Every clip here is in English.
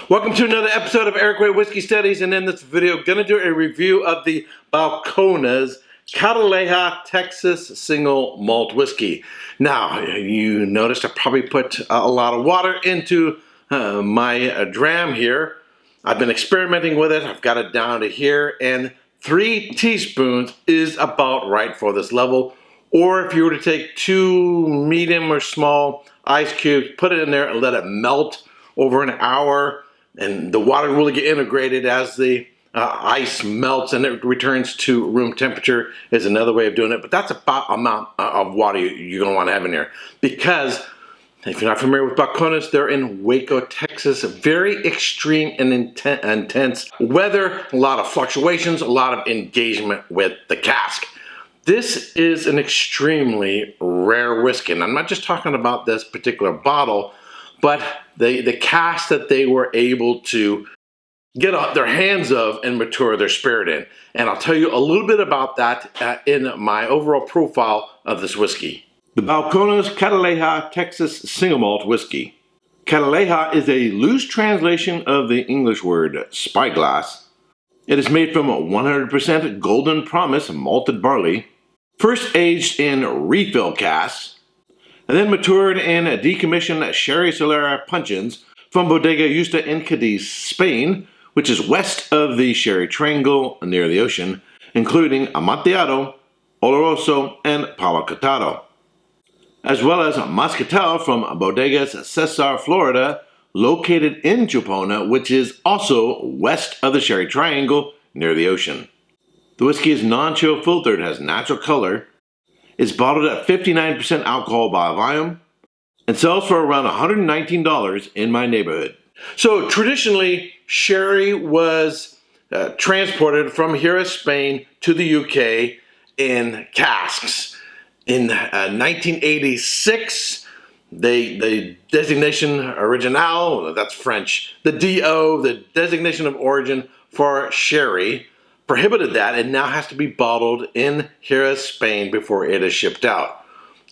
Welcome to another episode of Erik Wait Whiskey Studies, and in this video, I'm going to do a review of the Balcones Cataleja Texas Single Malt Whiskey. Now, you noticed I probably put a lot of water into my dram here. I've been experimenting with it. I've got it down to here, and 3 teaspoons is about right for this level. Or if you were to take 2 medium or small ice cubes, put it in there and let it melt over an hour, and the water will get integrated as the ice melts and it returns to room temperature is another way of doing it. But that's about the amount of water you're going to want to have in here. Because if you're not familiar with Balcones, they're in Waco, Texas. Very extreme and intense weather, a lot of fluctuations, a lot of engagement with the cask. This is an extremely rare whiskey, and I'm not just talking about this particular bottle, but the cask that they were able to get their hands of and mature their spirit in. And I'll tell you a little bit about that in my overall profile of this whiskey. The Balcones Cataleja Texas Single Malt Whiskey. Cataleja is a loose translation of the English word spyglass. It is made from 100% Golden Promise malted barley, first aged in refill casks, and then matured in decommissioned Sherry Solera puncheons from Bodega Justa in Cadiz, Spain, which is west of the Sherry Triangle near the ocean, including Amontillado, Oloroso, and Palo, as well as Moscatel from Bodegas Cesar, Florida, located in Chupona, which is also west of the Sherry Triangle near the ocean. The whiskey is non-chill filtered, has natural color, is bottled at 59% alcohol by volume, and sells for around $119 in my neighborhood. So traditionally, sherry was transported from here in Spain to the UK in casks. In 1986, the designation originale, that's French, the DO, the designation of origin for sherry, prohibited that. It now has to be bottled in Jerez, Spain before it is shipped out.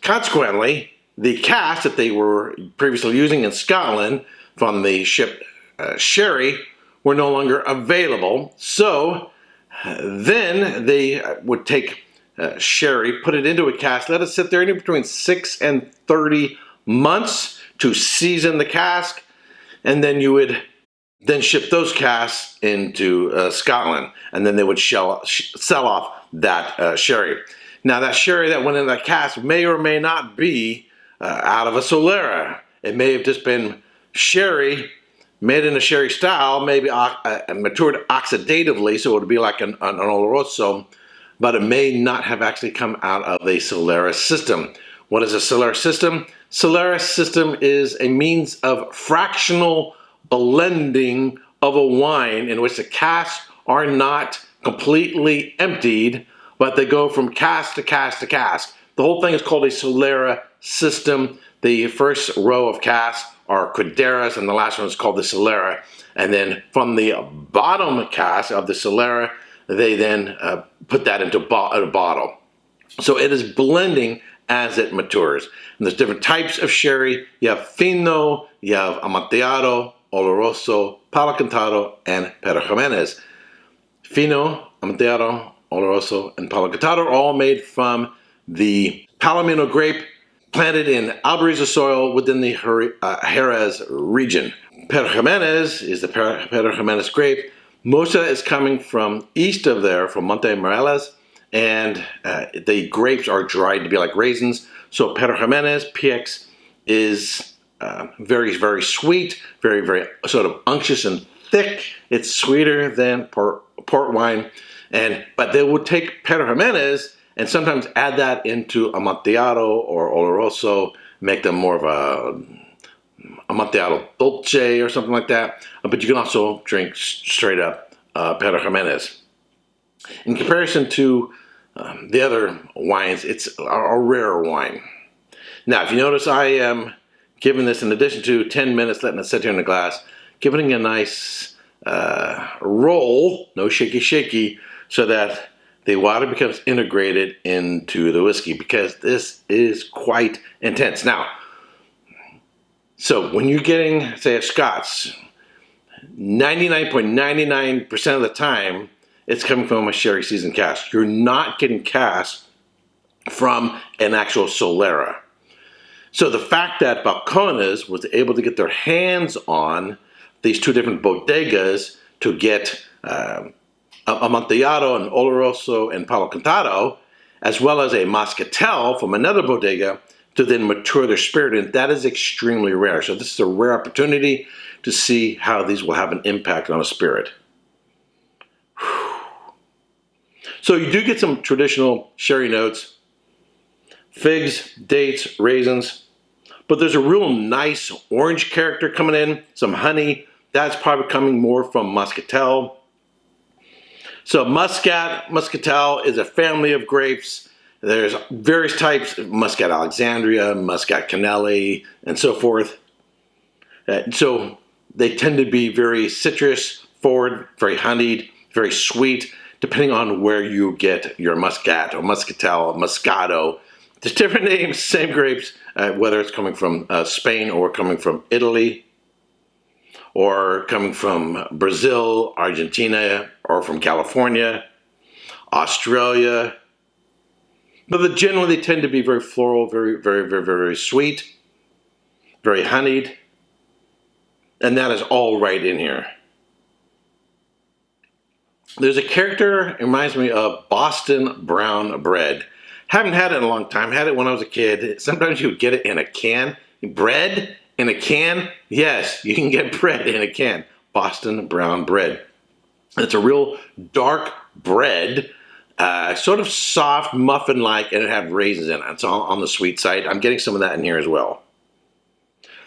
Consequently, the cask that they were previously using in Scotland from the ship sherry were no longer available. So then they would take sherry, put it into a cask, let it sit there in between 6 and 30 months to season the cask, and then you would then ship those casks into Scotland, and then they would sell off that sherry. Now, that sherry that went in that cask may or may not be out of a Solera. It may have just been sherry made in a sherry style, maybe matured oxidatively, so it would be like an Oloroso, but it may not have actually come out of a Solera system. What is a Solera system? Solera system is a means of fractional blending of a wine in which the casks are not completely emptied, but they go from cask to cask to cask. The whole thing is called a Solera system. The first row of casks are Cuderas, and the last one is called the Solera. And then from the bottom cask of the Solera, they then put that into a bottle. So it is blending as it matures. And there's different types of sherry. You have Fino, you have Amontillado, Oloroso, Palo Cantado, and Pedro Jimenez. Fino, Amontillado, Oloroso, and Palo Cantado are all made from the Palomino grape planted in Albariza soil within the Jerez region. Pedro Jimenez is the Pedro Jimenez grape. Most of that is coming from east of there, from Monte Morelos, and the grapes are dried to be like raisins. So Pedro Jimenez, PX, is very, very sweet, very, very sort of unctuous and thick. It's sweeter than port wine, but they would take Pedro Jimenez and sometimes add that into Amontillado or Oloroso, make them more of a Amontillado Dolce or something like that. But you can also drink straight up Pedro Jimenez. In comparison to the other wines, it's a rarer wine. Now, if you notice, I am giving this, in addition to 10 minutes, letting it sit here in the glass, giving it a nice roll, no shaky, so that the water becomes integrated into the whiskey, because this is quite intense. Now, so when you're getting, say, a Scotch, 99.99% of the time, it's coming from a sherry seasoned cask. You're not getting cask from an actual Solera. So the fact that Balcones was able to get their hands on these two different bodegas to get Amontillado and Oloroso and Palo Cantado, as well as a Moscatel from another bodega to then mature their spirit, and that is extremely rare. So this is a rare opportunity to see how these will have an impact on a spirit. So you do get some traditional sherry notes, figs, dates, raisins, but there's a real nice orange character coming in, some honey. That's probably coming more from Moscatel. So Muscatel is a family of grapes. There's various types, Muscat Alexandria, Muscat Canelli, and so forth. So they tend to be very citrus forward, very honeyed, very sweet, depending on where you get your Muscat or Muscatel, Moscato. There's different names, same grapes, whether it's coming from Spain or coming from Italy, or coming from Brazil, Argentina, or from California, Australia. But generally, they tend to be very floral, very, very, very, very sweet, very honeyed, and that is all right in here. There's a character, it reminds me of Boston brown bread. Haven't had it in a long time. Had it when I was a kid. Sometimes you would get it in a can. Bread in a can? Yes, you can get bread in a can. Boston brown bread. It's a real dark bread, sort of soft, muffin-like, and it had raisins in it. It's all on the sweet side. I'm getting some of that in here as well.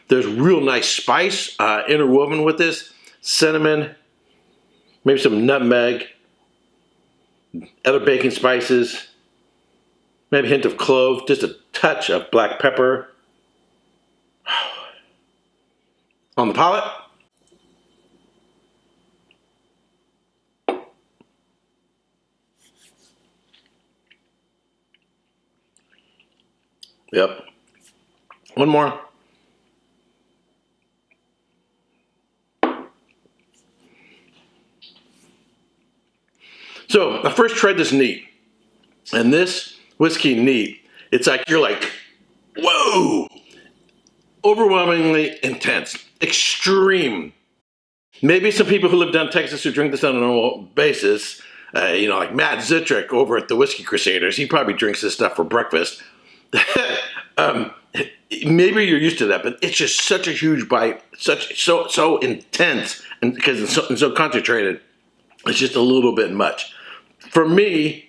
There's real nice spice interwoven with this. Cinnamon, maybe some nutmeg, other baking spices, maybe a hint of clove, just a touch of black pepper. On the palate, yep. One more. So I first tried this neat, and this whiskey neat, it's like you're like, whoa, overwhelmingly intense, extreme. Maybe some people who live down Texas who drink this on a normal basis, like Matt Zitrick over at the Whiskey Crusaders, he probably drinks this stuff for breakfast. Maybe you're used to that, but it's just such a huge bite, so intense, and because it's so concentrated, it's just a little bit much. For me,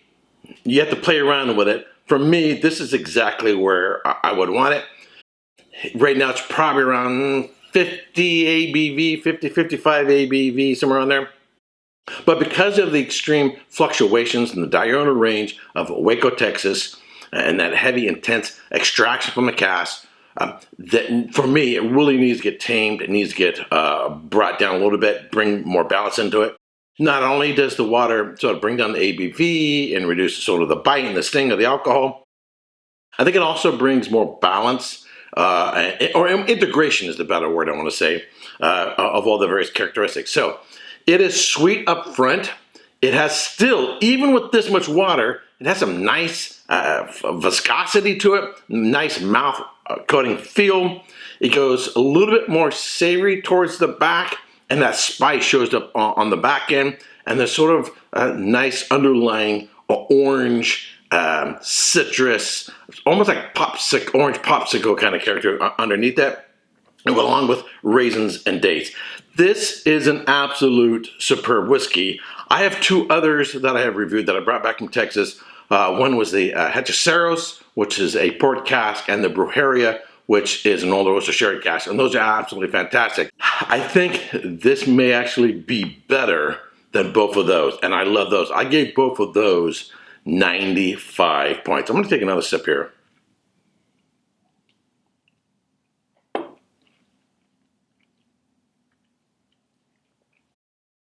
you have to play around with it. For me, this is exactly where I would want it. Right now, it's probably around 50 ABV, 50, 55 ABV, somewhere around there. But because of the extreme fluctuations in the diurnal range of Waco, Texas, and that heavy, intense extraction from the cask, that for me, it really needs to get tamed. It needs to get brought down a little bit, bring more balance into it. Not only does the water sort of bring down the ABV and reduce sort of the bite and the sting of the alcohol, I think it also brings more balance, or integration is the better word I want to say, of all the various characteristics. So it is sweet up front. It has still, even with this much water, it has some nice viscosity to it, nice mouth coating feel. It goes a little bit more savory towards the back, and that spice shows up on the back end, and there's sort of nice underlying orange, citrus, almost like orange popsicle kind of character underneath that, along with raisins and dates. This is an absolute superb whiskey. I have two others that I have reviewed that I brought back from Texas. One was the Hechiceros, which is a port cask, and the Brujeria, which is an Oloroso sherry cask, and those are absolutely fantastic. I think this may actually be better than both of those, and I love those. I gave both of those 95 points. I'm going to take another sip here.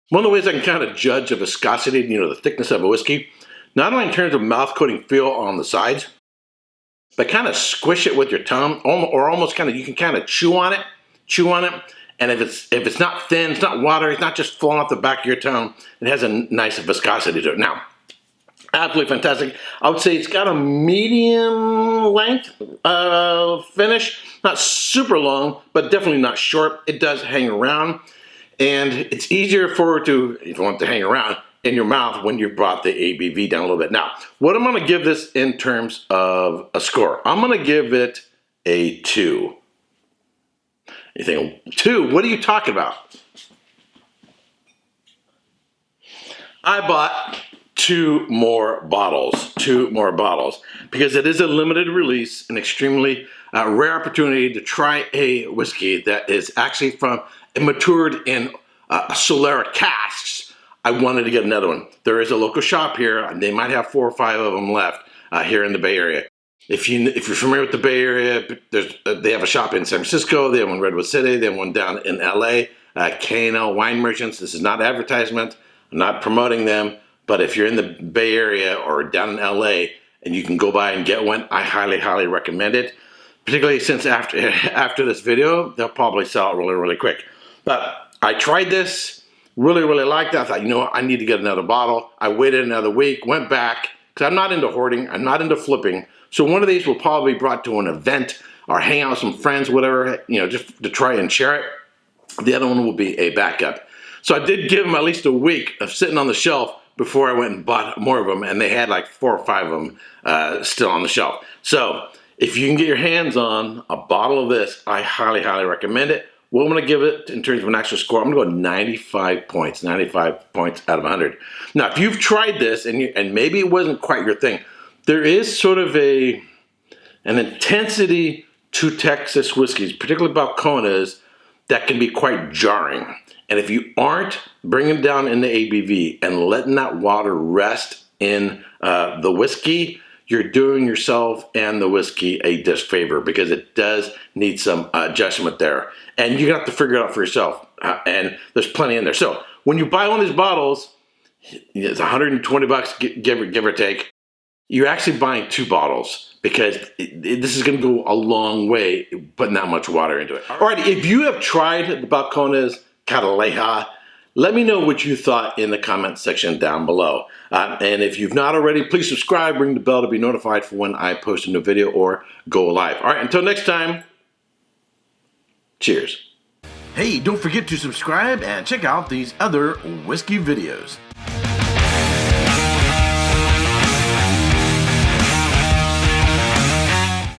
One of the ways I can kind of judge the viscosity, the thickness of a whiskey, not only in terms of mouth coating feel on the sides, but kind of squish it with your tongue, or almost kind of, you can kind of chew on it, And if it's not thin, it's not water, it's not just flowing off the back of your tongue, it has a nice viscosity to it. Now, absolutely fantastic. I would say it's got a medium length finish, not super long, but definitely not short. It does hang around, and it's easier for it to, if you want it to hang around, in your mouth when you've brought the ABV down a little bit. Now, what I'm going to give this in terms of a score, I'm going to give it a 2. You think, 2? What are you talking about? I bought 2 more bottles, because it is a limited release, an extremely rare opportunity to try a whiskey that is actually matured in Solera casks. I wanted to get another one. There is a local shop here. They might have 4 or 5 of them left here in the Bay Area. If you're familiar with the Bay Area, they have a shop in San Francisco. They have one in Redwood City. They have one down in LA. K&L Wine Merchants. This is not advertisement. I'm not promoting them. But if you're in the Bay Area or down in LA and you can go by and get one, I highly, highly recommend it. Particularly since after this video, they'll probably sell it really, really quick. But I tried this. Really, really liked it. I thought, you know what, I need to get another bottle. I waited another week, went back, because I'm not into hoarding, I'm not into flipping. So one of these will probably be brought to an event or hang out with some friends, whatever, just to try and share it. The other one will be a backup. So I did give them at least a week of sitting on the shelf before I went and bought more of them, and they had like 4 or 5 of them still on the shelf. So if you can get your hands on a bottle of this, I highly, highly recommend it. What I'm going to give it in terms of an actual score, I'm going to go 95 points, 95 points out of 100. Now, if you've tried this and maybe it wasn't quite your thing, there is sort of an intensity to Texas whiskeys, particularly Balcones, that can be quite jarring. And if you aren't bringing down in the ABV and letting that water rest in the whiskey, you're doing yourself and the whiskey a disfavor, because it does need some adjustment there. And you're going to have to figure it out for yourself. And there's plenty in there. So when you buy one of these bottles, it's $120 give or take. You're actually buying 2 bottles, because this is going to go a long way putting that much water into it. Alrighty, if you have tried the Balcones Cataleja, let me know what you thought in the comment section down below. And if you've not already, please subscribe, ring the bell to be notified for when I post a new video or go live. All right, until next time, cheers. Hey, don't forget to subscribe and check out these other whiskey videos.